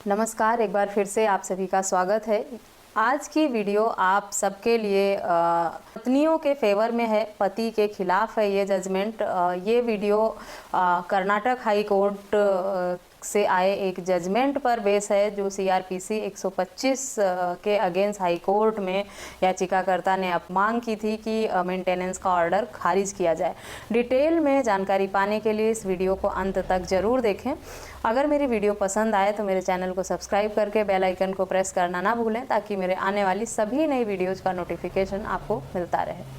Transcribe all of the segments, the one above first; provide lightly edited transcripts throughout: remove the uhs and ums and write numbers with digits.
नमस्कार, एक बार फिर से आप सभी का स्वागत है। आज की वीडियो आप सबके लिए पत्नियों के फेवर में है, पति के खिलाफ है ये जजमेंट। ये वीडियो कर्नाटक हाई कोर्ट से आए एक जजमेंट पर बेस है, जो सीआरपीसी 125 के अगेंस्ट हाई कोर्ट में याचिकाकर्ता ने मांग की थी कि मेंटेनेंस का ऑर्डर खारिज किया जाए। डिटेल में जानकारी पाने के लिए इस वीडियो को अंत तक जरूर देखें। अगर मेरी वीडियो पसंद आए तो मेरे चैनल को सब्सक्राइब करके बेल आइकन को प्रेस करना ना भूलें, ताकि मेरे आने वाली सभी नई वीडियोज़ का नोटिफिकेशन आपको मिलता रहे।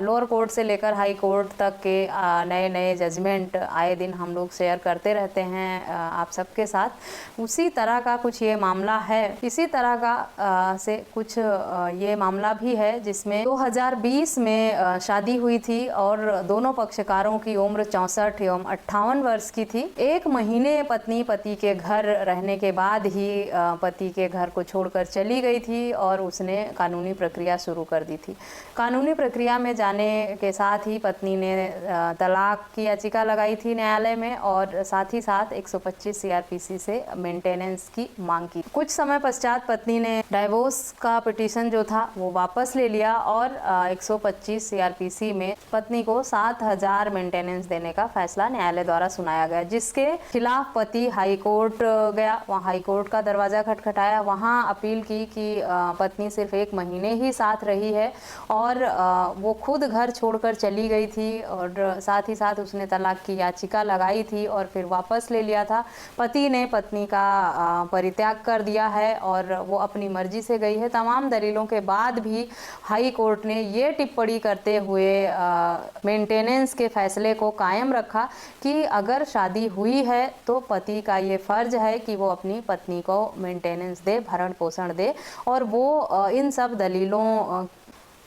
लोअर कोर्ट से लेकर हाई कोर्ट तक के नए नए जजमेंट आए दिन हम लोग शेयर करते रहते हैं आप सबके साथ। उसी तरह का कुछ ये मामला है। इसी तरह का से कुछ ये मामला भी है, जिसमें 2020 में शादी हुई थी और दोनों पक्षकारों की उम्र 64 एवं 58 वर्ष की थी। एक महीने पत्नी पति के घर रहने के बाद ही पति के घर को छोड़कर चली गई थी और उसने कानूनी प्रक्रिया शुरू कर दी थी। कानूनी प्रक्रिया में जाने के साथ ही पत्नी ने तलाक की याचिका लगाई थी न्यायालय में, और साथ ही साथ 125 सीआरपीसी से मेंटेनेंस की मांग की। कुछ समय पश्चात पत्नी ने डाइवोर्स का पिटीशन जो था वो वापस ले लिया और 125 सीआरपीसी में पत्नी को 7,000 मेंटेनेंस देने का फैसला न्यायालय द्वारा सुनाया गया, जिसके खिलाफ पति हाई कोर्ट गया। वहाँ हाई कोर्ट का दरवाजा खटखटाया, वहाँ अपील की कि पत्नी सिर्फ 1 महीने ही साथ रही है और वो खुद घर छोड़कर चली गई थी, और साथ ही साथ उसने तलाक की याचिका लगाई थी और फिर वापस ले लिया था। पति ने पत्नी का परित्याग कर दिया है और वो अपनी मर्जी से गई है। तमाम दलीलों के बाद भी हाई कोर्ट ने ये टिप्पणी करते हुए मेंटेनेंस के फैसले को कायम रखा कि अगर शादी हुई है तो पति का ये फर्ज है कि वो अपनी पत्नी को मेंटेनेंस दे, भरण पोषण दे, और वो इन सब दलीलों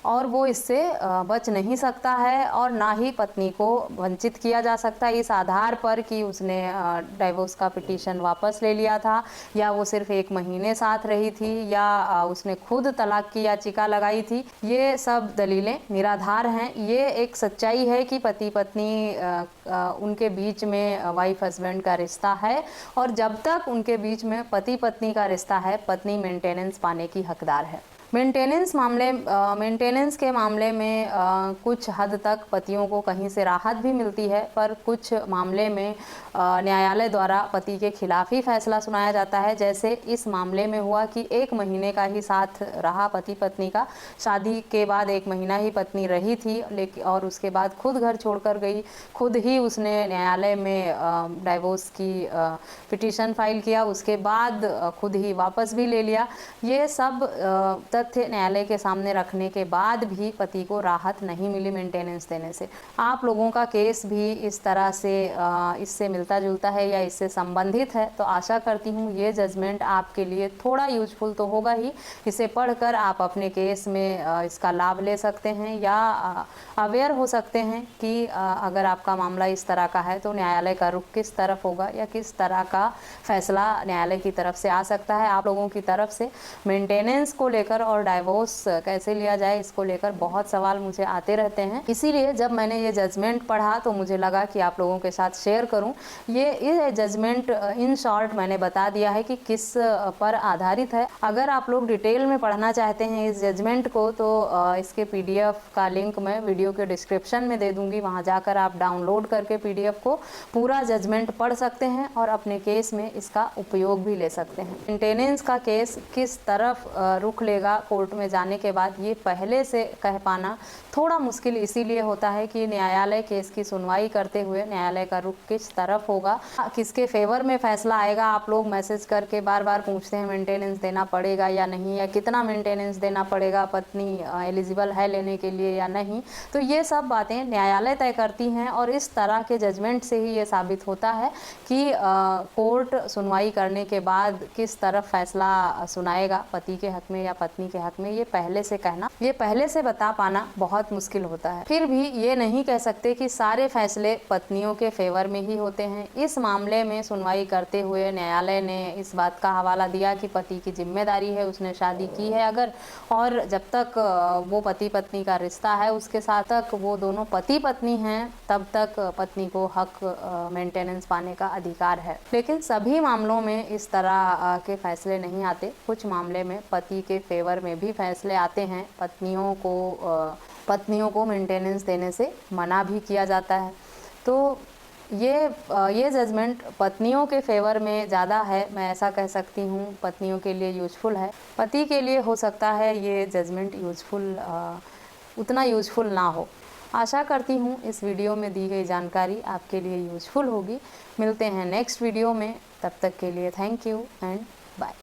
और वो इससे बच नहीं सकता है, और ना ही पत्नी को वंचित किया जा सकता है इस आधार पर कि उसने डाइवोर्स का पिटीशन वापस ले लिया था, या वो सिर्फ 1 महीने साथ रही थी, या उसने खुद तलाक की याचिका लगाई थी। ये सब दलीलें निराधार हैं। ये एक सच्चाई है कि पति पत्नी उनके बीच में वाइफ हस्बैंड का रिश्ता है, और जब तक उनके बीच में पति पत्नी का रिश्ता है, पत्नी मेंटेनेंस पाने की हकदार है। मेंटेनेंस के मामले में कुछ हद तक पतियों को कहीं से राहत भी मिलती है, पर कुछ मामले में न्यायालय द्वारा पति के खिलाफ ही फैसला सुनाया जाता है। जैसे इस मामले में हुआ कि 1 महीने का ही साथ रहा पति पत्नी का। शादी के बाद 1 महीना ही पत्नी रही थी, लेकिन और उसके बाद खुद घर छोड़कर गई। खुद ही उसने न्यायालय में डाइवोर्स की पिटीशन फाइल किया, उसके बाद खुद ही वापस भी ले लिया। ये सब तथ्य न्यायालय के सामने रखने के बाद भी पति को राहत नहीं मिली मेंटेनेंस देने से। आप लोगों का केस भी इस तरह से इससे मिलता जुलता है या इससे संबंधित है, तो आशा करती हूँ ये जजमेंट आपके लिए थोड़ा यूजफुल तो होगा ही। इसे पढ़कर आप अपने केस में इसका लाभ ले सकते हैं, या अवेयर हो सकते हैं कि अगर आपका मामला इस तरह का है तो न्यायालय का रुख किस तरफ होगा, या किस तरह का फैसला न्यायालय की तरफ से आ सकता है। आप लोगों की तरफ से मेंटेनेंस को लेकर और डाइवोर्स कैसे लिया जाए, इसको लेकर बहुत सवाल मुझे आते रहते हैं। इसीलिए जब मैंने ये जजमेंट पढ़ा तो मुझे लगा कि आप लोगों के साथ शेयर करूं। ये जजमेंट इन शॉर्ट मैंने बता दिया है कि किस पर आधारित है। अगर आप लोग डिटेल में पढ़ना चाहते हैं इस जजमेंट को, तो इसके पीडीएफ का लिंक मैं वीडियो के डिस्क्रिप्शन में दे दूंगी। वहां जाकर आप डाउनलोड करके पीडीएफ को पूरा जजमेंट पढ़ सकते हैं और अपने केस में इसका उपयोग भी ले सकते हैं। मेंटेनेंस का केस किस तरफ रुख लेगा कोर्ट में जाने के बाद, ये पहले से कह पाना थोड़ा मुश्किल इसीलिए होता है कि न्यायालय केस की सुनवाई करते हुए न्यायालय का रुख किस तरफ होगा, किसके फेवर में फैसला आएगा। आप लोग मैसेज करके बार बार पूछते हैं मेंटेनेंस देना पड़ेगा या नहीं, या कितना मेंटेनेंस देना पड़ेगा, पत्नी एलिजिबल है लेने के लिए या नहीं। तो ये सब बातें न्यायालय तय करती हैं, और इस तरह के जजमेंट से ही ये साबित होता है कि कोर्ट सुनवाई करने के बाद किस तरफ फैसला सुनाएगा, पति के हक में या पत्नी के हक में, ये पहले से कहना, ये पहले से बता पाना बहुत मुश्किल होता है। फिर भी ये नहीं कह सकते कि सारे फैसले पत्नियों के फेवर में ही होते हैं। इस मामले में सुनवाई करते हुए न्यायालय ने इस बात का हवाला दिया कि पति की जिम्मेदारी है, उसने शादी की है अगर, और जब तक वो पति पत्नी का रिश्ता है उसके साथ तक वो दोनों पति पत्नी हैं, तब तक पत्नी को हक मेंटेनेंस पाने का अधिकार है। लेकिन सभी मामलों में इस तरह के फैसले नहीं आते। कुछ मामले में पति के फेवर में भी फैसले आते हैं। पत्नियों को मेंटेनेंस देने से मना भी किया जाता है। तो ये जजमेंट पत्नियों के फेवर में ज़्यादा है, मैं ऐसा कह सकती हूँ। पत्नियों के लिए यूजफुल है, पति के लिए हो सकता है ये जजमेंट उतना यूजफुल ना हो। आशा करती हूँ इस वीडियो में दी गई जानकारी आपके लिए यूजफुल होगी। मिलते हैं नेक्स्ट वीडियो में, तब तक के लिए थैंक यू एंड बाय।